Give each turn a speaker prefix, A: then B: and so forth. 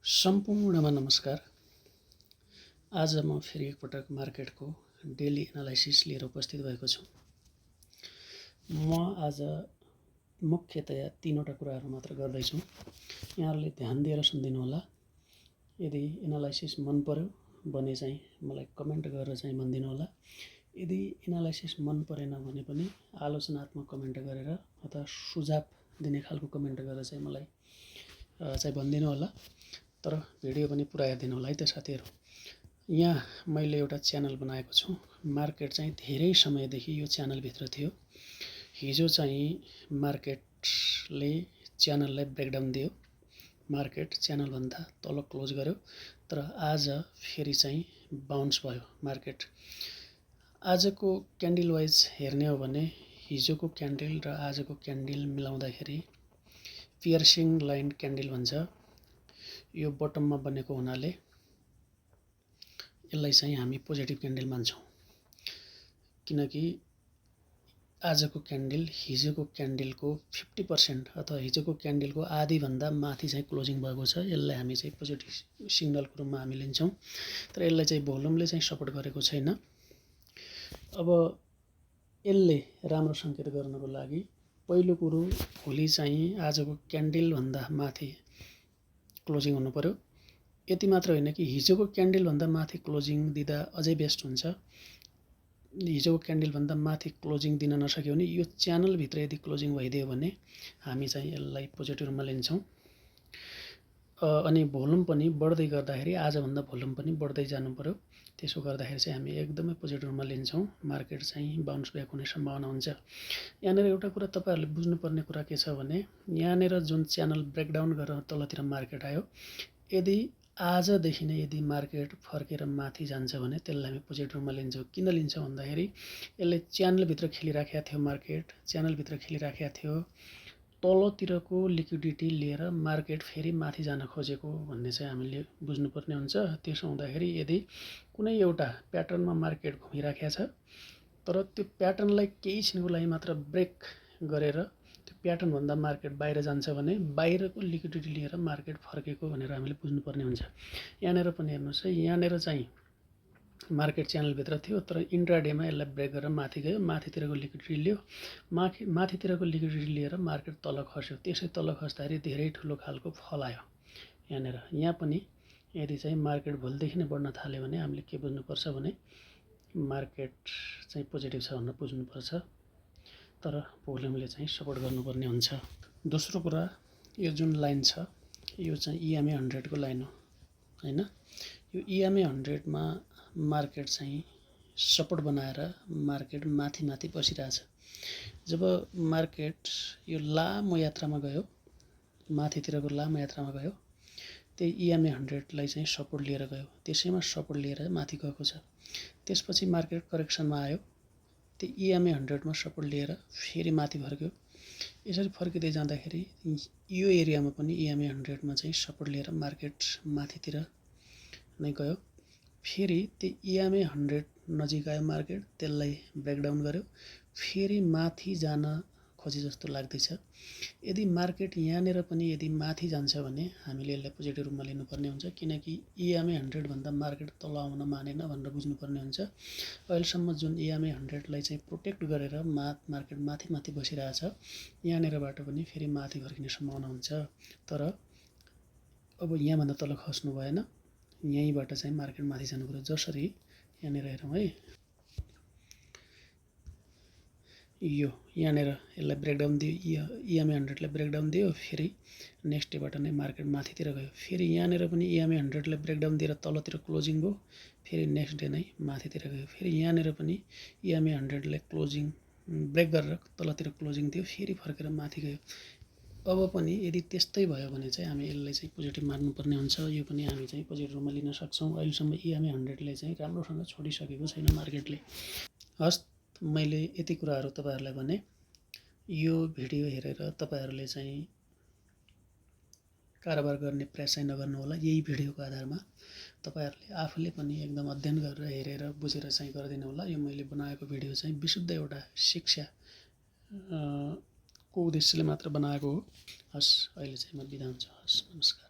A: सम्पूर्णमा नमस्कार। आज म फेरि एकपटक मार्केटको डेली एनालाइसिस लिएर उपस्थित भएको छु। म आज मुख्यतया तीनवटा कुराहरू मात्र गर्दैछु। यहाँहरूले ध्यान दिएर सुनिदिनु होला। यदि एनालाइसिस मन पर्यो भने चाहिँ मलाई कमेन्ट गरेर चाहिँ भनिदिनु होला। यदि एनालाइसिस मन परेन भने पनि आलोचनात्मक कमेन्ट गरेर अथवा सुझाव दिने खालको कमेन्ट गरेर चाहिँ मलाई चाहिँ भनिदिनु होला। तर भिडियो पनि पुरा हेरिदिनु होला है त साथीहरू। यहाँ मैले एउटा च्यानल बनाएको छु। मार्केट चाहिँ धेरै समयदेखि यो च्यानलभित्र थियो। हिजो चाहिँ मार्केटले च्यानललाई ब्रेकडाउन दियो। मार्केट च्यानलभन्दा तल क्लोज गर्यो। तर आज फेरि चाहिँ बाउन्स भयो मार्केट। आजको क्यान्डल वाइज हेर्ने हो भने हिजोको क्यान्डल र आजको क्यान्डल मिलाउँदाखेरि पियर्सिङ लाइन क्यान्डल भन्छ। यो बटममा बनेको हुनाले यसलाई चाहिँ हामी पोजिटिभ क्यान्डल मान्छौँ। किनकि आजको क्यान्डल हिजोको क्यान्डलको 50% अथवा हिजोको क्यान्डलको आधीभन्दा माथि चाहिँ क्लोजिङ भएको छ। यसलाई हामी चाहिँ पोजिटिभ सिग्नलको रूपमा हामी लिन्छौँ। तर यसलाई चाहिँ भोल्युमले चाहिँ सपोर्ट गरेको छैन। अब यसले राम्रो सङ्केत गर्नको लागि पहिलो कुरो भोलि चाहिँ आजको क्यान्डलभन्दा माथि क्लोजिङ हुनु पर्यो। यति मात्र होइन कि हिजोको क्यान्डलभन्दा माथि क्लोजिङ दिँदा अझै बेस्ट हुन्छ। हिजोको क्यान्डलभन्दा माथि क्लोजिङ दिन नसक्यो भने यो च्यानलभित्र यदि क्लोजिङ भइदियो भने हामी चाहिँ यसलाई पोजिटिभ रूपमा लिन्छौँ। अनि भोल्युम पनि बढ्दै गर्दाखेरि आजभन्दा भोल्युम पनि बढ्दै जानु पर्यो। त्यसो गर्दाखेरि चाहिँ हामी एकदमै पोजिटिभ रूपमा लिन्छौँ। मार्केट चाहिँ बाउन्स ब्याक हुने सम्भावना हुन्छ। यहाँनिर एउटा कुरा तपाईँहरूले बुझ्नुपर्ने कुरा के छ भने यहाँनिर जुन च्यानल ब्रेकडाउन गरेर तलतिर मार्केट आयो, यदि आजदेखि नै यदि मार्केट फर्केर माथि जान्छ भने त्यसलाई हामी पोजिटिभ रूपमा लिन्छौँ। किन लिन्छौँ भन्दाखेरि यसले च्यानलभित्र खेलिराखेका थियो। मार्केट च्यानलभित्र खेलिराखेका थियो। तलतिरको लिक्विडिटी लिएर मार्केट फेरि माथि जान खोजेको भन्ने चाहिँ हामीले बुझ्नुपर्ने हुन्छ। त्यसो हुँदाखेरि यदि कुनै एउटा प्याटर्नमा मार्केट घुमिराखेको छ तर त्यो प्याटर्नलाई केही क्षणको लागि मात्र ब्रेक गरेर त्यो प्याटर्नभन्दा मार्केट बाहिर जान्छ भने बाहिरको लिक्विडिटी लिएर मार्केट फर्केको भनेर हामीले बुझ्नुपर्ने हुन्छ। यहाँनिर पनि हेर्नुहोस् है, यहाँनिर चाहिँ मार्केट च्यानलभित्र थियो तर इन्ट्राडेमा यसलाई ब्रेक गरेर माथि गयो। माथितिरको लिक्विडिटी लियो। माथितिरको लिक्विडिटी लिएर मार्केट तल खस्यो। त्यसै तल खस्दाखेरि धेरै ठुलो खालको फल आयो। यहाँ पनि यदि चाहिँ मार्केट भोलिदेखि नै बढ्न थाल्यो भने हामीले के बुझ्नुपर्छ भने मार्केट चाहिँ पोजिटिभ छ भनेर बुझ्नुपर्छ। तर भोल्युमले चाहिँ सपोर्ट गर्नुपर्ने हुन्छ। दोस्रो कुरा, यो जुन लाइन छ यो चाहिँ EMA 100 को लाइन हो हैन। यो EMA 100 मा मार्केट चाहिँ सपोर्ट बनाएर मार्केट माथि माथि बसिरहेछ। जब मार्केट यो लामो यात्रामा गयो, माथितिरको लामो यात्रामा गयो, त्यही EMA 100 लाई चाहिँ सपोर्ट लिएर गयो। त्यसैमा सपोर्ट लिएर माथि गएको छ। त्यसपछि मार्केट करेक्सनमा आयो। त्यो EMA 100 मा सपोर्ट लिएर फेरि माथि फर्क्यो। यसरी फर्किँदै जाँदाखेरि यो एरियामा पनि EMA 100 मा चाहिँ सपोर्ट लिएर मार्केट माथितिर नै गयो। फेरि त्यो EMA 100 नजिक आयो मार्केट, त्यसलाई ब्रेकडाउन गर्यो। फेरि माथि जान खोजे जस्तो लाग्दैछ। यदि मार्केट यहाँनिर पनि यदि माथि जान्छ भने हामीले यसलाई पोजिटिभ रूपमा लिनुपर्ने हुन्छ। किनकि EMA 100 भन्दा मार्केट तल आउन मानेन भनेर बुझ्नुपर्ने हुन्छ। अहिलेसम्म जुन EMA 100 लाई चाहिँ प्रोटेक्ट गरेर मार्केट माथि माथि बसिरहेछ, यहाँनिरबाट पनि फेरि माथि फर्किने सम्भावना हुन्छ। तर अब यहाँभन्दा तल खस्नु भएन। यहीँबाट चाहिँ मार्केट माथि जानु पर्यो। जसरी यहाँनिर हेरौँ है, यो यहाँनिर यसलाई ब्रेकडाउन दियो। EMA 100 लाई ब्रेकडाउन दियो। फेरि नेक्स्ट डेबाट नै मार्केट माथितिर गयो। फेरि यहाँनिर पनि EMA 100 लाई ब्रेकडाउन दिएर तलतिर क्लोजिङ भयो। फेरि नेक्स्ट डे नै माथितिर गयो। फेरि यहाँनिर पनि EMA 100 लाई क्लोजिङ ब्रेक गरेर तलतिर क्लोजिङ दियो। फेरि फर्केर माथि गयो। अब पनि यदि त्यस्तै भयो भने चाहिँ हामी यसलाई चाहिँ पोजिटिभ मान्नुपर्ने हुन्छ। यो पनि हामी चाहिँ पोजिटिभ रूपमा लिन सक्छौँ। अहिलेसम्म EMA 100 ले चाहिँ राम्रोसँग छोडिसकेको छैन मार्केटले। हस्, मैले यति कुराहरू तपाईहरुलाई भने। यो भिडियो हेरेर तपाईहरुले चाहिँ कारोबार गर्ने प्रयास चाहिँ नगर्नु होला। यही भिडियोको आधारमा तपाईहरुले आफूले पनि एकदम अध्ययन गरेर हेरेर बुझेर चाहिँ गरिदिनु होला। यो मैले बनाएको भिडियो चाहिँ विशुद्ध एउटा शिक्षा को उद्देश्यले मात्र बनाएको हो। हस्, अहिले चाहिँ म बिदा हुन्छु। हस्, नमस्कार।